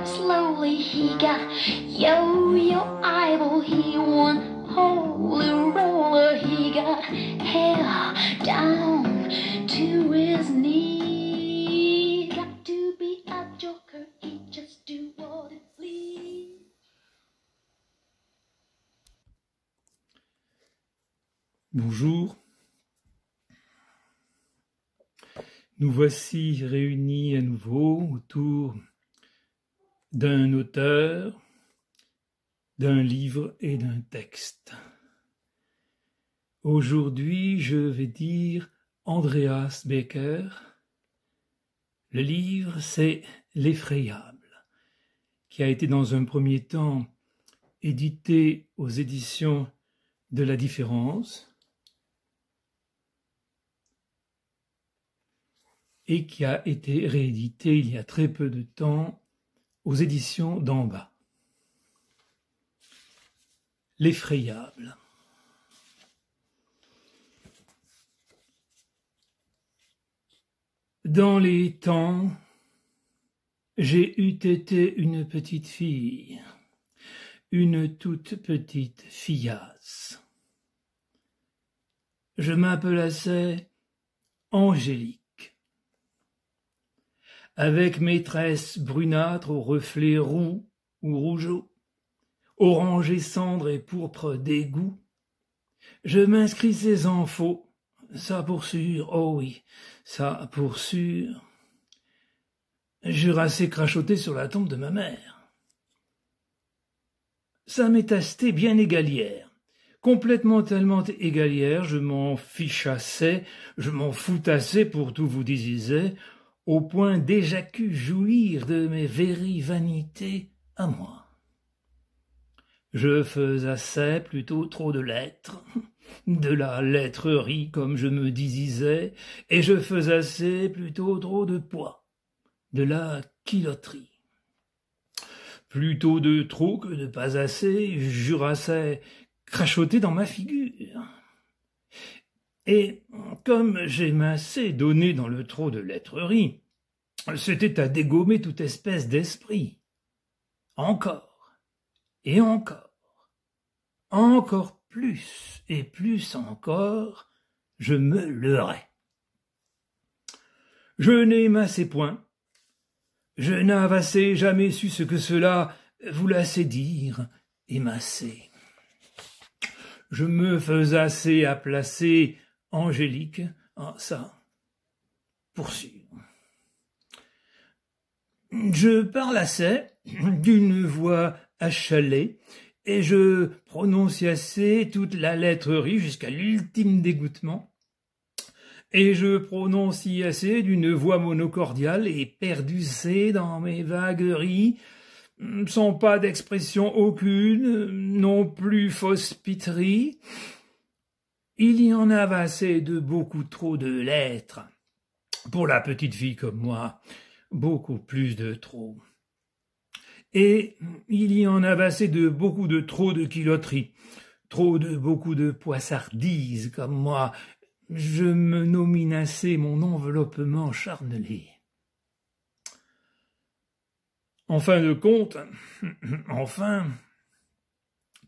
Slowly he got yo-yo eyeball. He won holy roller. He got hair down to his knees. Got to be a joker. He just do what it please. Bonjour, nous voici réunis à nouveau autour d'un auteur, d'un livre et d'un texte. Aujourd'hui, je vais dire Andreas Becker. Le livre, c'est L'Effrayable, qui a été dans un premier temps édité aux éditions de La Différence, et qui a été réédité il y a très peu de temps aux éditions d'en bas. L'Effrayable. Dans les temps, j'ai eu été une petite fille, une toute petite fillasse. Je m'appelassais Angélique. Avec mes tresses brunâtres aux reflets roux ou rougeaux, orange et cendre et pourpre d'égout, je m'inscrissais en faux, ça pour sûr, oh oui, ça pour sûr. Jurassais crachoter sur la tombe de ma mère. Ça m'est tasté bien égalière, complètement tellement égalière, je m'en fichassais, je m'en foutassais pour tout vous disiez, au point déjà pu jouir de mes véries vanités à moi. Je faisassais plutôt trop de lettres, de la lettrerie comme je me disais, et je faisassais plutôt trop de poids, de la quilotterie. Plutôt de trop que de pas assez, jurassais crachoter dans ma figure. Et comme j'ai m'assez donné dans le trop de lettrerie, c'était à dégommer toute espèce d'esprit. Encore, et encore plus et plus encore, je me leurrais. Je n'aimassais point, je n'avassais jamais su ce que cela voulassait dire, émasser. Je me faisassais à placer Angélique, ça, pour sûr. Je parlassais d'une voix achalée, et je prononciassais toute la lettrerie jusqu'à l'ultime dégoûtement, et je prononciassais d'une voix monocordiale et perdussais dans mes vagueries, sans pas d'expression aucune, non plus fausse piterie. Il y en avait assez de beaucoup trop de lettres. Pour la petite fille comme moi, beaucoup plus de trop. Et il y en avait assez de beaucoup de trop de quilotterie, trop de beaucoup de poissardise comme moi. Je me nominassais mon enveloppement charnelé. En fin de compte,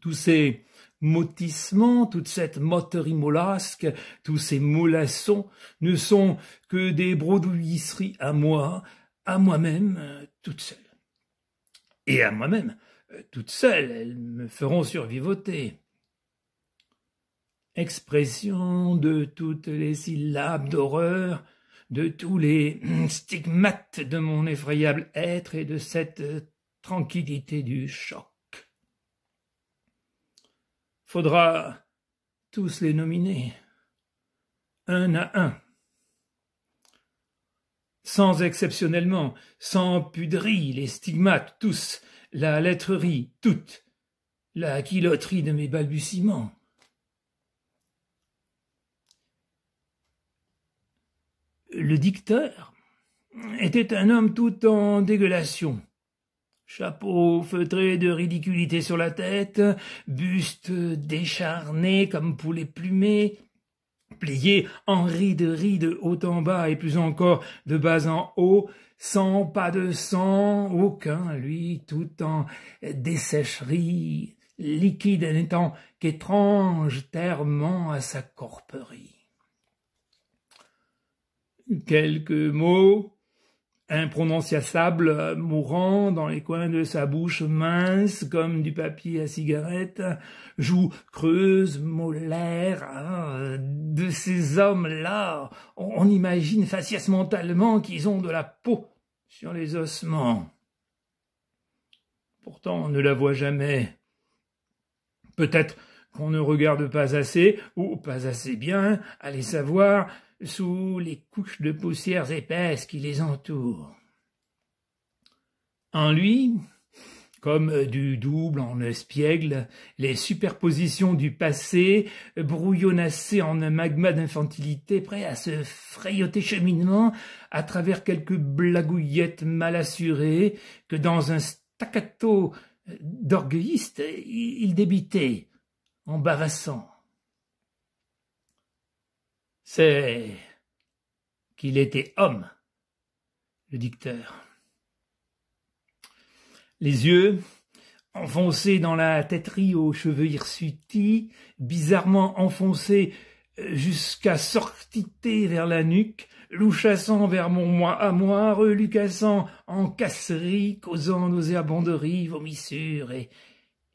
tous ces motissements, toute cette moterie molasque, tous ces molassons ne sont que des brodouillisseries à moi-même, toute seule. Et à moi-même, toute seule, elles me feront survivoter. Expression de toutes les syllabes d'horreur, de tous les stigmates de mon effroyable être et de cette tranquillité du choc. Faudra tous les nominer, un à un, sans exceptionnellement, sans puderie, les stigmates, tous, la lettrerie, toute, la quilotterie de mes balbutiements. Le dicteur était un homme tout en dégueulation. Chapeau feutré de ridiculité sur la tête, buste décharné comme poulet plumé, plié en rides haut en bas et plus encore de bas en haut, sans pas de sang aucun, lui, tout en dessécherie, liquide n'étant qu'étrange terrement à sa corperie. Quelques mots imprononciables mourant dans les coins de sa bouche mince comme du papier à cigarette, joues creuses, molaires, de ces hommes-là, on imagine faciès mentalement qu'ils ont de la peau sur les ossements. Pourtant, on ne la voit jamais. Peut-être qu'on ne regarde pas assez, ou pas assez bien, allez savoir, sous les couches de poussières épaisses qui les entourent. En lui, comme du double en espiègle, les superpositions du passé brouillonnassées en un magma d'infantilité prêt à se frayoter cheminement à travers quelques blagouillettes mal assurées que dans un staccato d'orgueilliste il débitait en bavassant. C'est qu'il était homme, le dicteur. Les yeux, enfoncés dans la têterie aux cheveux hirsutis, bizarrement enfoncés jusqu'à sortiter vers la nuque, louchassant vers mon moi à moi, relucassant en casserie, causant nauséabonderie, vomissures et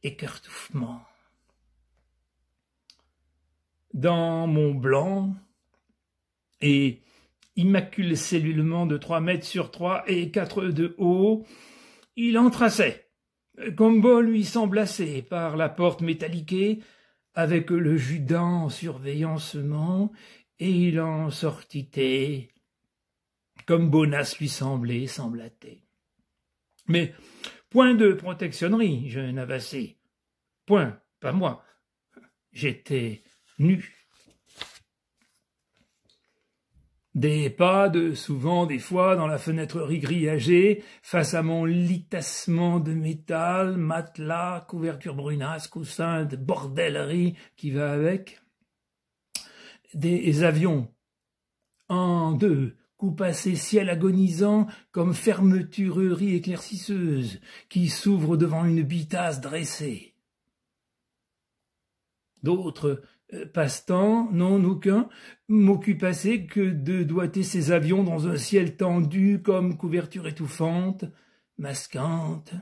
écartouffements. Dans mon blanc et immaculé cellulement de 3 mètres sur 3 et 4 de haut, il entraçait, comme beau lui semblassait, par la porte métalliquée, avec le Judas en surveilllancement, et il en sortitait, comme Bonas lui semblatait. Mais point de protectionnerie, je n'avassais. Point, pas moi. J'étais nu. Des pas de souvent, des fois, dans la fenêtre grillagée, face à mon litassement de métal, matelas, couverture brunasse, coussin de bordellerie qui va avec. Des avions, en deux, coups passés ciel agonisant, comme fermeturerie éclaircisseuse, qui s'ouvrent devant une bitasse dressée. D'autres passe-temps, non aucun, m'occupe assez que de doiter ces avions dans un ciel tendu comme couverture étouffante, masquante,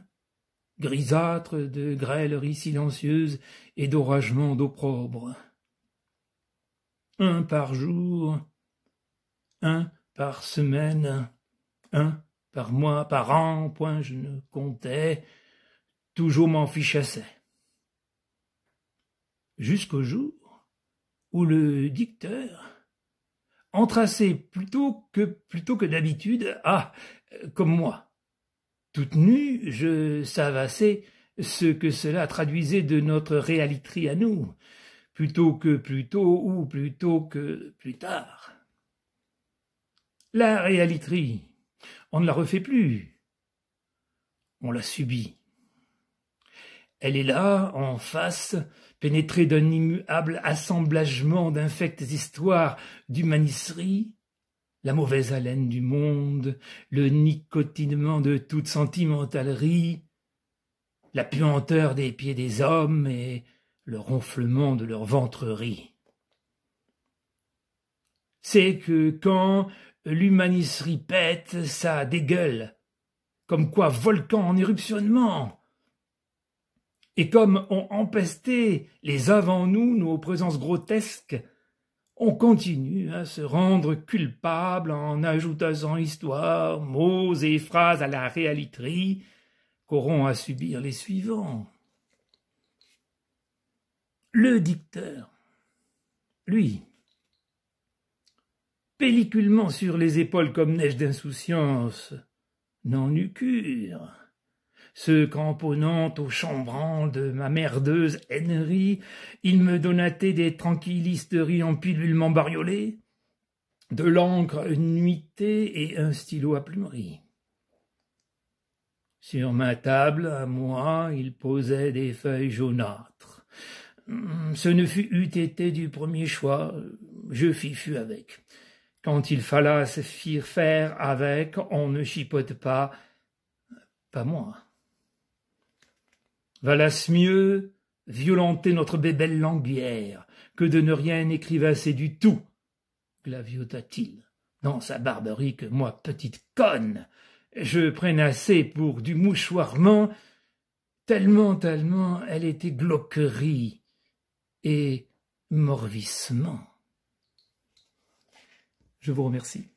grisâtre de grêleries silencieuses et d'oragements d'opprobre. Un par jour, un par semaine, un par mois, par an, point je ne comptais, toujours m'en fichassais. Jusqu'au jour où le dicteur, entracé plutôt que d'habitude, comme moi, toute nue, je savassais ce que cela traduisait de notre réalité à nous, plutôt que plus tôt ou plutôt que plus tard. La réalité, on ne la refait plus, on la subit. Elle est là, en face, pénétrée d'un immuable assemblagement d'infectes histoires d'humanisserie, la mauvaise haleine du monde, le nicotinement de toute sentimentalerie, la puanteur des pieds des hommes et le ronflement de leur ventrerie. C'est que quand l'humanisserie pète, ça dégueule, comme quoi volcan en éruptionnement. Et comme ont empesté les avant nous nos présences grotesques, on continue à se rendre culpable en ajoutant histoires, mots et phrases à la réalité qu'auront à subir les suivants. Le dicteur, lui, pelliculement sur les épaules comme neige d'insouciance, n'en eut cure. Se cramponnant au chambranle de ma merdeuse hainerie, il me donatait des tranquillisteries en pilules bariolées, de l'encre nuitée et un stylo à plumerie. Sur ma table, à moi, il posait des feuilles jaunâtres. Ce ne fut eût été du premier choix, je fus avec. Quand il falla se faire avec, on ne chipote pas moi. Valasse mieux violenter notre bébelle languière que de ne rien écrivasser du tout, glaviota-t-il, dans sa barberie que moi, petite conne, je prenassais pour du mouchoirement, tellement elle était glauquerie et morvissement. Je vous remercie.